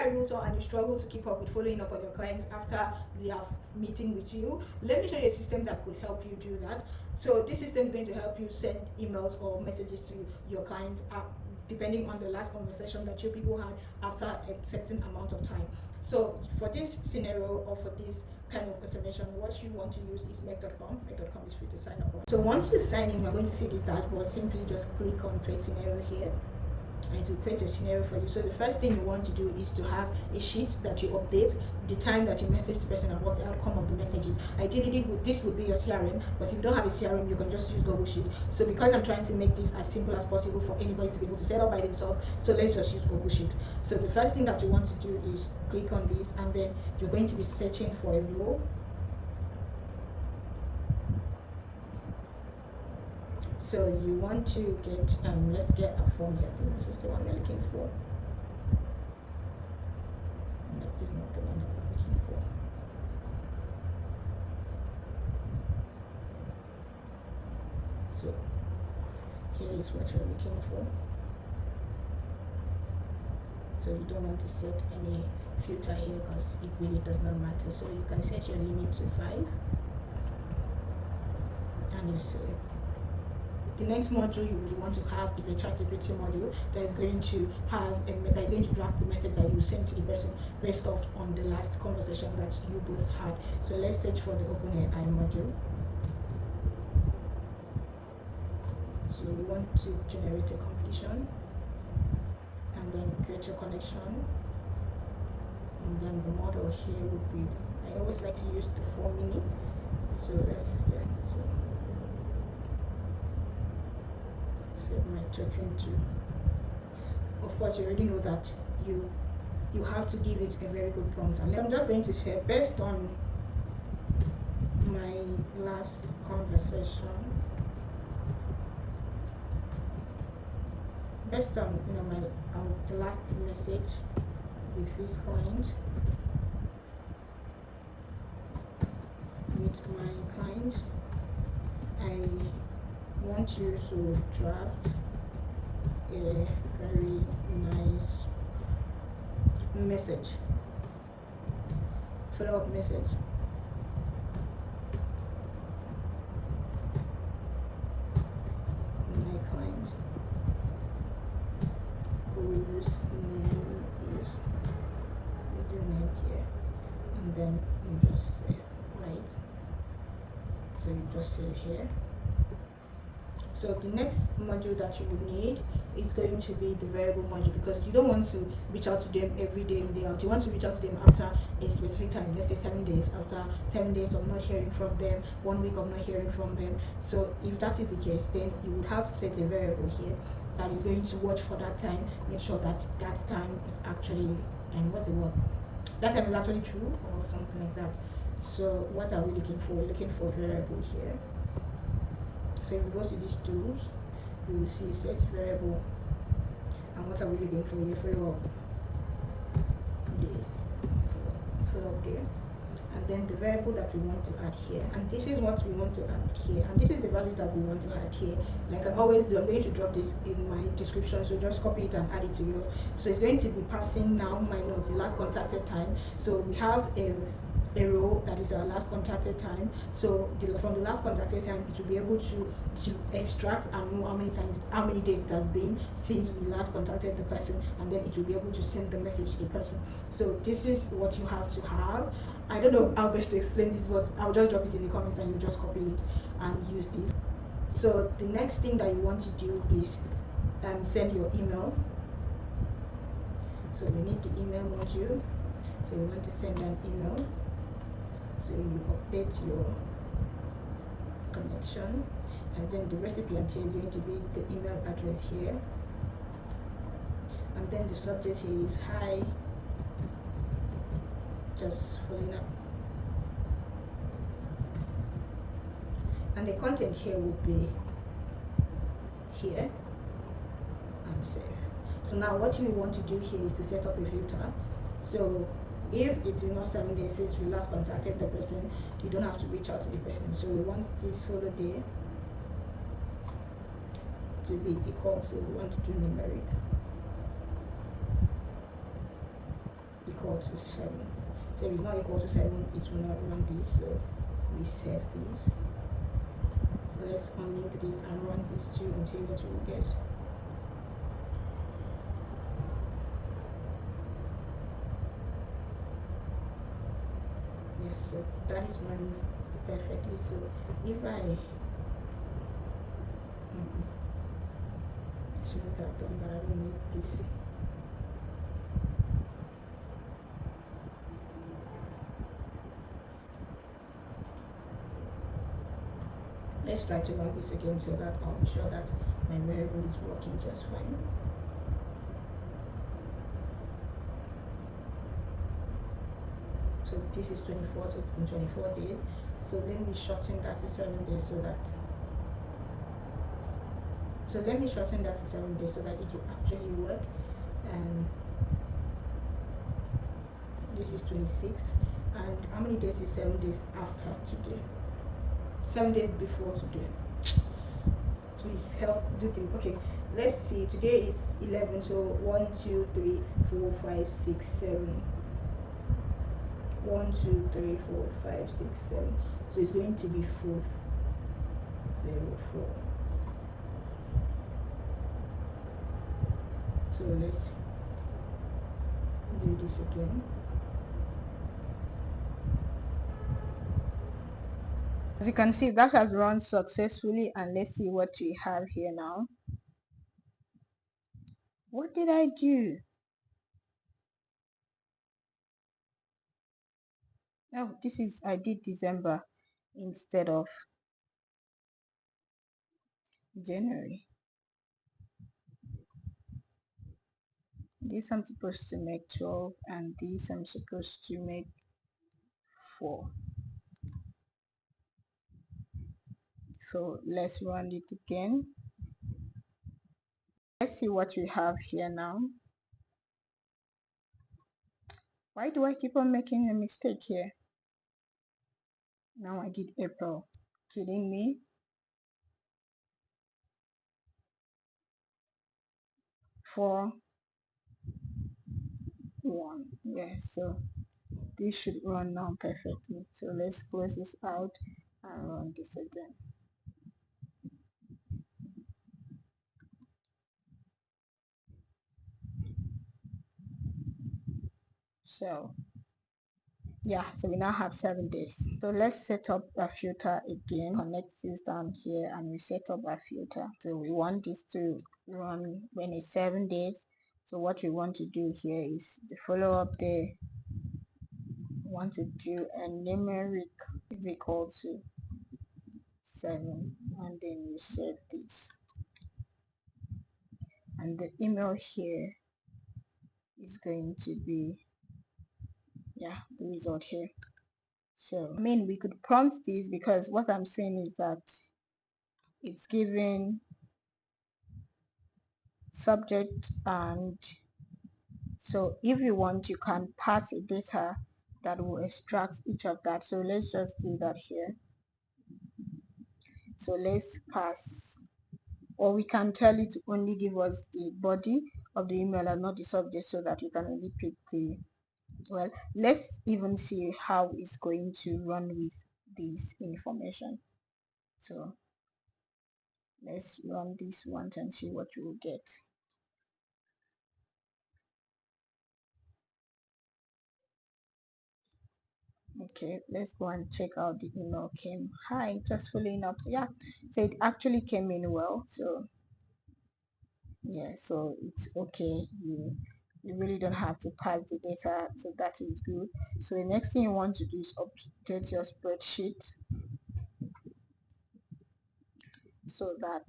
are a realtor and you struggle to keep up with following up on your clients after they have meeting with you, let me show you a system that could help you do that. So this system is going to help you send emails or messages to your clients depending on the last conversation that you people had after a certain amount of time. So for this scenario or for this kind of automation, what you want to use is make.com. Make.com is free to sign up on. So once you sign in, you're going to see this dashboard. Simply just click on create scenario here, and it will create a scenario for you. So the first thing you want to do is to have a sheet that you update the time that you message the person and what the outcome of the message is. Ideally, this would be your CRM, but if you don't have a CRM, you can just use Google Sheets. So because I'm trying to make this as simple as possible for anybody to be able to set up by themselves, so let's just use Google Sheets. So the first thing that you want to do is click on this, and then you're going to be searching for a row. So you want to get, let's get a form here. I think this is the one we're looking for. No, this is not the one that we're looking for. So here is what you're looking for. So you don't want to set any filter here because it really does not matter. So you can set your limit to 5, and you save. The next module you would want to have is a ChatGPT module that is going to draft the message that you sent to the person based off on the last conversation that you both had. So let's search for the OpenAI module. So you want to generate a completion, and then create your connection, and then the model here would be, I always like to use the 4 mini. So let's my token to. Of course, you already know that you have to give it a very good prompt. And I'm just going to say, based on my last conversation, based on my the last message with this client, I want you to draft a very nice message, follow-up message. My client, whose name is, with your name here, and then you just say right. So you just say here. So the next module that you would need is going to be the variable module, because you don't want to reach out to them every day in, day out. You want to reach out to them after a specific time, let's say 7 days, after 7 days of not hearing from them, 1 week of not hearing from them. So if that is the case, then you would have to set a variable here that is going to watch for that time, make sure that that time is actually, and what's the word? That time is actually true or something like that. So what are we looking for? We're looking for variable here. So if we go to these tools, you will see set variable, and what are we looking for here? Follow up this, follow up there, and then the variable that we want to add here, and this is what we want to add here, and this is the value that we want to add here. Like I always do, I'm going to drop this in my description, so just copy it and add it to yours. So it's going to be passing now my notes, the last contacted time. So we have a row that is our last contacted time. So from the last contacted time, it will be able to extract and know how many days it has been since we last contacted the person, and then it will be able to send the message to the person. So this is what you have to have. I don't know how best to explain this, but I'll just drop it in the comments and you just copy it and use this. So the next thing that you want to do is send your email. So we need the email module. So you want to send an email. So you update your connection, and then the recipient here is going to be the email address here, and then the subject here is hi, just following up, and the content here would be here and save. So now what you want to do here is to set up a filter. So if it's not 7 days since we last contacted the person, you don't have to reach out to the person. So we want this follow day to be equal to, we want to do numeric. equal to 7. So if it's not equal to 7, it will not run this. So we save this. Let's unlink this and run this too and see what we get. Yes, so that is running perfectly. So if I shouldn't have done that, I don't need this. Let's try to run this again so that I'll be sure that my variable is working just fine. So this is 24, so it's been 24 days. So let me shorten that to 7 days so that let me shorten that to 7 days so that it will actually work. And this is 26. And how many days is 7 days after today? 7 days before today. Please help do the okay. Let's see. Today is 11. So 1, 2, 3, 4, 5, 6, 7. 1, 2, 3, 4, 5, 6, 7. So it's going to be 4th. 0, 4. So let's do this again. As you can see, that has run successfully, and let's see what we have here now. What did I do? Oh, this is, I did December instead of January. This I'm supposed to make 12, and this I'm supposed to make 4. So let's run it again. Let's see what we have here now. Why do I keep on making a mistake here? Now I did April. Kidding me? 4, 1. Yeah, so this should run now perfectly. So let's close this out and run this again. So yeah, so we now have 7 days. So let's set up a filter again. Connect this down here and we set up a filter. So we want this to run when it's 7 days. So what we want to do here is the follow up there. We want to do a numeric is equal to 7, and then we save this. And the email here is going to be, yeah, the result here. So I mean, we could prompt this, because what I'm saying is that it's given subject, and so if you want, you can pass a data that will extract each of that. So let's just do that here. So let's pass, or we can tell it to only give us the body of the email and not the subject, so that we can only pick the, well, let's even see how it's going to run with this information. So let's run this once and see what you will get. Okay, let's go and check out the email came. Hi, just following up. Yeah, so it actually came in well. So yeah, so it's okay. You really don't have to pass the data, so that is good. So the next thing you want to do is update your spreadsheet, so that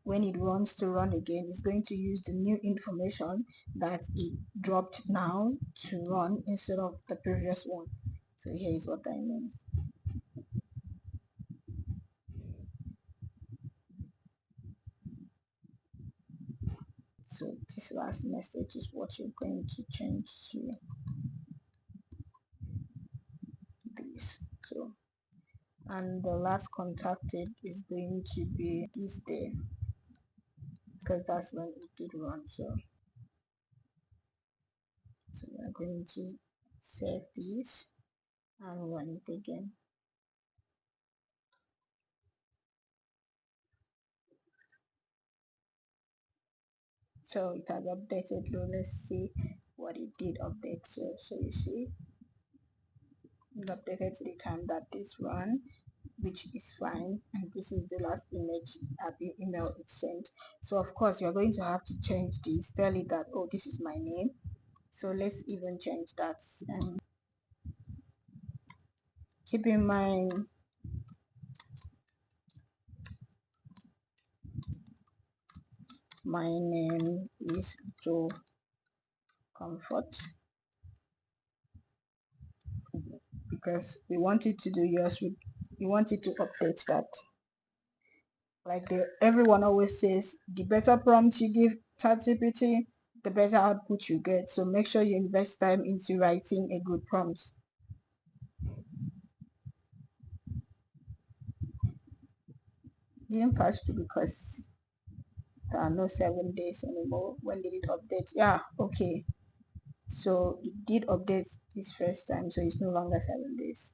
when it wants to run again, it's going to use the new information that it dropped now to run instead of the previous one. So here is what I mean. So this last message is what you're going to change to this. So, and the last contacted is going to be this day, because that's when it did run. So So we are going to save this and run it again. So it has updated. Now let's see what it did update. So you see it updated to the time that this run, which is fine, and this is the last image email it sent. So of course you're going to have to change this, tell it that, oh, this is my name. So let's even change that, and keep in mind my name is Joe Comfort, because we wanted to do yours with, we wanted to update that. Like everyone always says, the better prompts you give ChatGPT, the better output you get. So make sure you invest time into writing a good prompt. Didn't pass through because there are no 7 days anymore. When did it update? Yeah, okay. So it did update this first time, so it's no longer 7 days.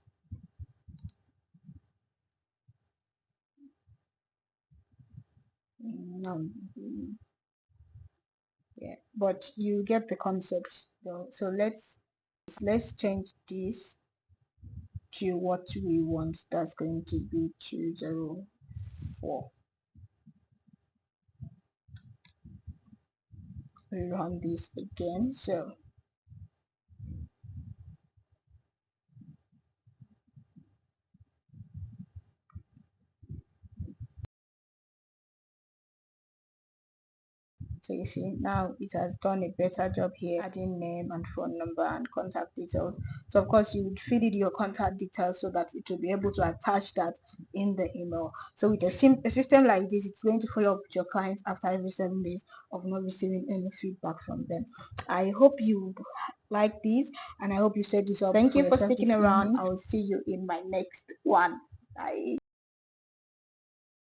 No. Yeah, but you get the concept though. So let's change this to what we want. That's going to be 204. We run this again. So you see, now it has done a better job here, adding name and phone number and contact details. So of course you would feed it your contact details so that it will be able to attach that in the email. So with a system like this, it's going to follow up with your clients after every 7 days of not receiving any feedback from them. I hope you like this, and I hope you set this up. Thank you for sticking around. I will see you in my next one. Bye.